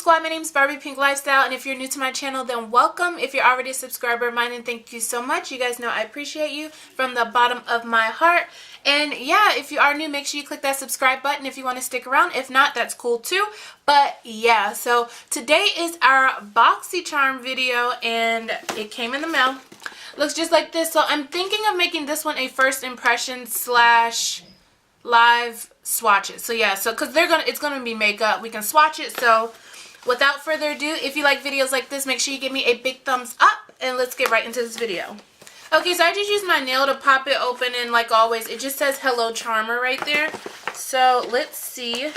Squad, my name is Barbie Pink Lifestyle, and if you're new to my channel, then welcome. If you're already a subscriber of mine, then thank you so much. You guys know I appreciate you from the bottom of my heart. And yeah, if you are new, make sure you click that subscribe button if you want to stick around. If not, that's cool too. But yeah, so today is our Boxycharm video, and it came in the mail. Looks just like this. So I'm thinking of making this one a first impression slash live swatch it. So yeah, so because it's gonna be makeup, we can swatch it. So without further ado, if you like videos like this, make sure you give me a big thumbs up, and let's get right into this video. Okay, so I just used my nail to pop it open, and like always, it just says hello charmer right there. So let's see.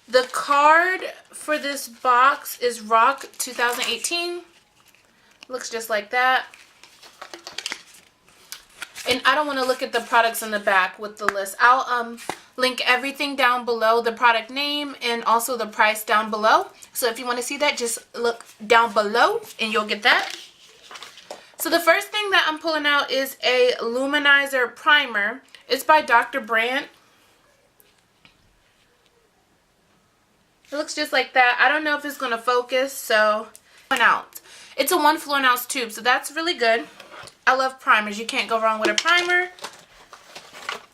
The card for this box is Rock 2018. Looks just like that. And I don't want to look at the products in the back with the list. I'll link everything down below, the product name and also the price down below. So if you want to see that, just look down below and you'll get that. So the first thing that I'm pulling out is a luminizer primer. It's by Dr. Brandt. It looks just like that. I don't know if it's going to focus, so 1 ounce. It's a 1 fluid ounce tube, so that's really good. I love primers. You can't go wrong with a primer.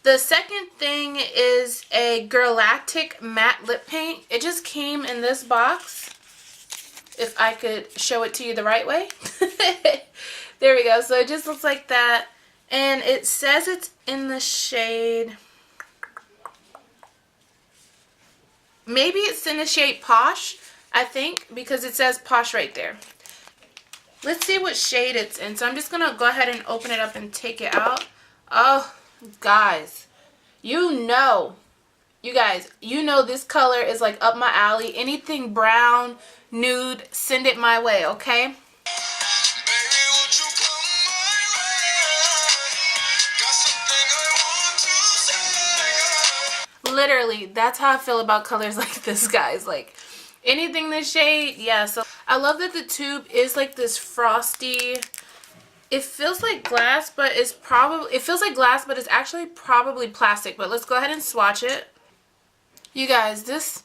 The second thing is a Galactic matte lip paint. It just came in this box. If I could show it to you the right way. There we go. So it just looks like that. And it says it's in the shade. Maybe it's in the shade Posh, I think, because it says Posh right there. Let's see what shade it's in. So I'm just going to go ahead and open it up and take it out. Oh, guys. You guys, you know this color is like up my alley. Anything brown, nude, send it my way, okay? Literally, that's how I feel about colors like this, guys. Like, anything this shade, yeah. So I love that the tube is like this frosty. It feels like glass, but it's actually probably plastic. But let's go ahead and swatch it. You guys, this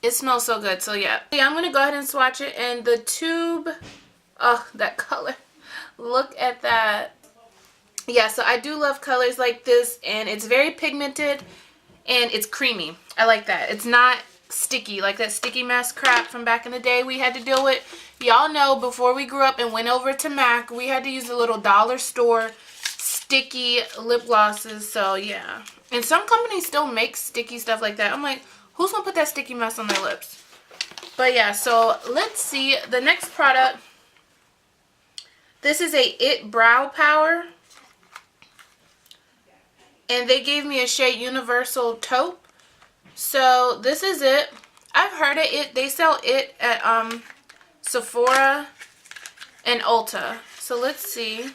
it smells so good. So yeah, I'm gonna go ahead and swatch it. And the tube, oh, that color, look at that. Yeah, so I do love colors like this, and it's very pigmented and it's creamy. I like that. It's not sticky like that sticky mess crap from back in the day we had to deal with. Y'all know, before we grew up and went over to MAC, we had to use the little dollar store sticky lip glosses. So yeah, and some companies still make sticky stuff like that. I'm like, who's gonna put that sticky mess on their lips? But yeah, so let's see the next product. This is a IT Brow Power, and they gave me a shade Universal Taupe. So this is it. I've heard of it. They sell it at Sephora and Ulta. So let's see.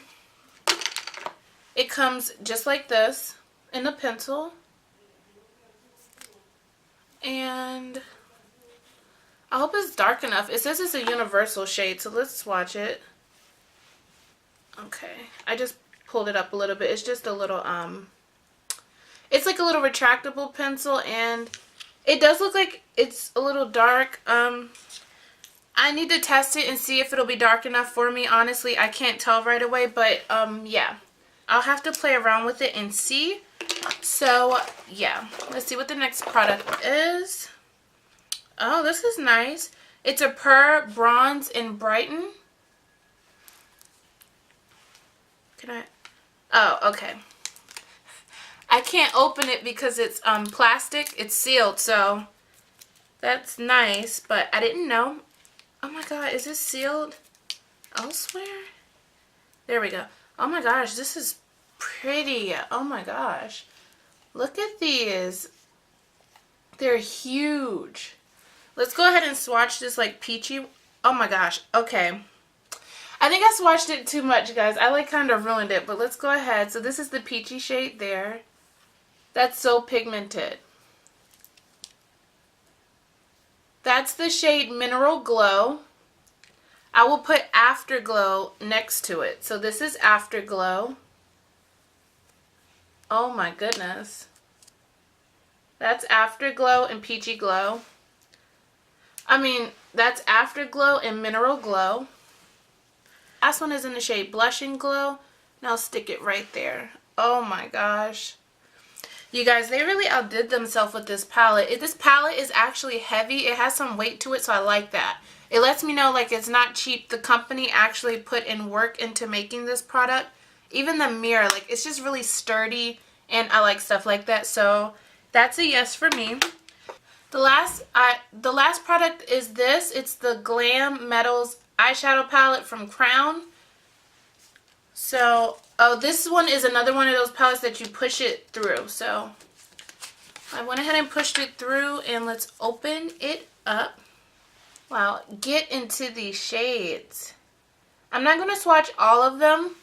It comes just like this in a pencil. And I hope it's dark enough. It says it's a universal shade, so let's swatch it. Okay. I just pulled it up a little bit. It's just a little it's like a little retractable pencil, and it does look like it's a little dark. I need to test it and see if it'll be dark enough for me. Honestly, I can't tell right away, but yeah. I'll have to play around with it and see. So, yeah. Let's see what the next product is. Oh, this is nice. It's a Pur Bronze and Brighten. Can I? Oh, okay. I can't open it because it's plastic. It's sealed, so that's nice, but I didn't know. Oh my god, is this sealed elsewhere? There we go. Oh my gosh, this is pretty. Oh my gosh. Look at these. They're huge. Let's go ahead and swatch this like peachy. Oh my gosh. Okay. I think I swatched it too much, guys. I like kind of ruined it, but let's go ahead. So this is the peachy shade there. That's so pigmented. That's the shade Mineral Glow. I will put Afterglow next to it. So this is Afterglow. Oh my goodness. That's Afterglow and Peachy Glow. That's Afterglow and Mineral Glow. Last one is in the shade Blushing Glow. And I'll stick it right there. Oh my gosh. You guys, they really outdid themselves with this palette. This palette is actually heavy. It has some weight to it, so I like that. It lets me know like it's not cheap. The company actually put in work into making this product. Even the mirror, like it's just really sturdy, and I like stuff like that. So that's a yes for me. The last product is this. It's the Glam Metals eyeshadow palette from Crown. So, oh, this one is another one of those palettes that you push it through. So I went ahead and pushed it through, and let's open it up. Wow, get into these shades. I'm not going to swatch all of them.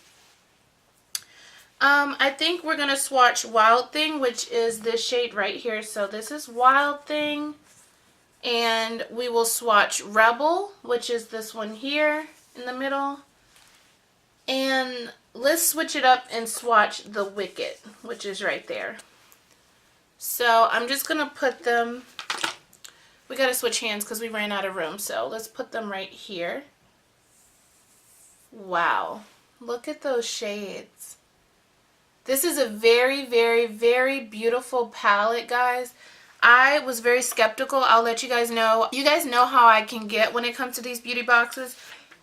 I think we're going to swatch Wild Thing, which is this shade right here. So this is Wild Thing. And we will swatch Rebel, which is this one here in the middle. And let's switch it up and swatch the Wicked, which is right there. So I'm just going to put them, we got to switch hands because we ran out of room. So let's put them right here. Wow. Look at those shades. This is a very, very, very beautiful palette, guys. I was very skeptical. I'll let you guys know. You guys know how I can get when it comes to these beauty boxes.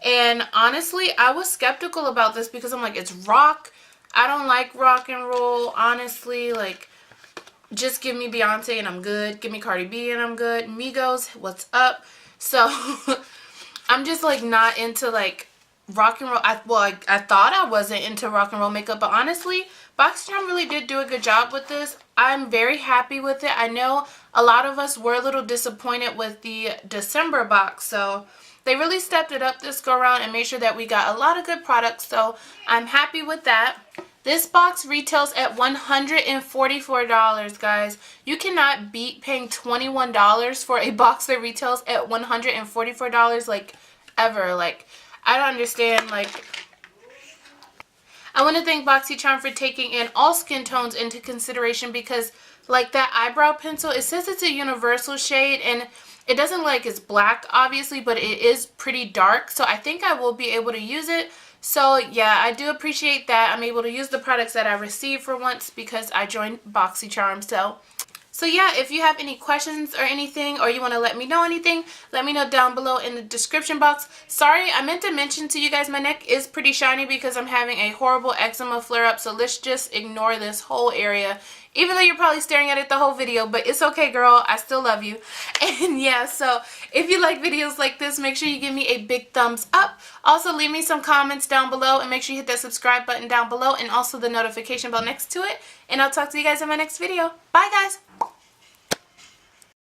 And honestly, I was skeptical about this because I'm like, it's rock. I don't like rock and roll, honestly. Like, just give me Beyonce and I'm good. Give me Cardi B and I'm good. Migos, what's up? So, I'm just like not into like rock and roll. I thought I wasn't into rock and roll makeup, but honestly, Boxycharm really did do a good job with this. I'm very happy with it. I know a lot of us were a little disappointed with the December box, so they really stepped it up this go around and made sure that we got a lot of good products, so I'm happy with that. This box retails at $144, guys. You cannot beat paying $21 for a box that retails at $144, like, ever. Like, I don't understand, like, I want to thank Boxycharm for taking in all skin tones into consideration because, like, that eyebrow pencil, it says it's a universal shade, and it doesn't look like it's black, obviously, but it is pretty dark, so I think I will be able to use it. So, yeah, I do appreciate that. I'm able to use the products that I received for once because I joined Boxycharm, So yeah, if you have any questions or anything, or you want to let me know anything, let me know down below in the description box. Sorry, I meant to mention to you guys my neck is pretty shiny because I'm having a horrible eczema flare-up, so let's just ignore this whole area. Even though you're probably staring at it the whole video, but it's okay, girl. I still love you. And yeah, so if you like videos like this, make sure you give me a big thumbs up. Also, leave me some comments down below, and make sure you hit that subscribe button down below and also the notification bell next to it. And I'll talk to you guys in my next video. Bye, guys.